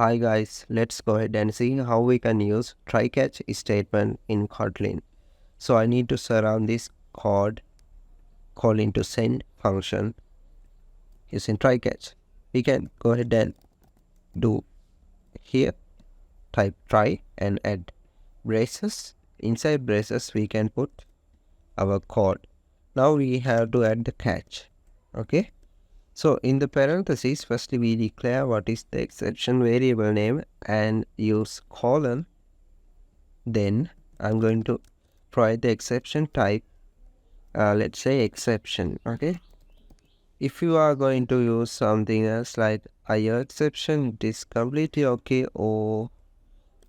Hi guys, let's go ahead and see how we can use try catch statement in Kotlin. So I need to surround this code call into send function using try catch. We can go ahead and do here, type try and add braces. Inside braces we can put our code. Now we have to add the catch. Okay. So in the parentheses, firstly we declare what is the exception variable name and use colon. Then I'm going to provide the exception type, let's say exception. Okay. If you are going to use something else like IO exception, it is completely okay, or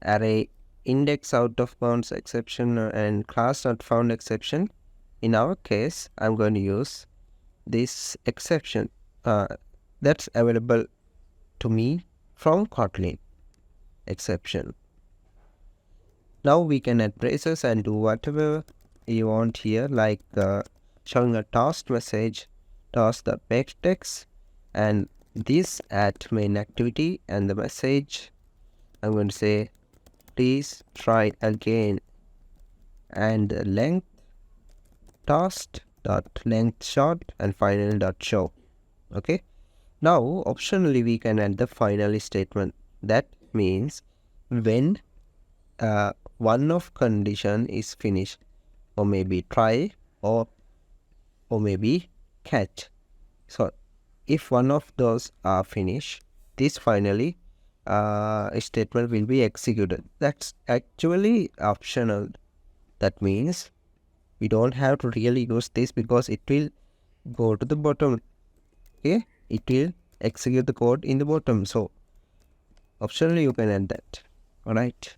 array index out of bounds exception and class not found exception. In our case, I'm going to use this exception that's available to me from Kotlin exception. Now we can add braces and do whatever you want here, like showing a task message, task.text, and this at main activity, and the message I'm going to say please try again, and the length task.length short, and final.show. Okay. Now optionally we can add the final statement. That means when one of condition is finished, or maybe try, or maybe catch. So if one of those are finished, this finally statement will be executed. That's actually optional. That means we don't have to really use this because it will go to the bottom. Okay, it will execute the code in the bottom. So optionally you can add that. All right.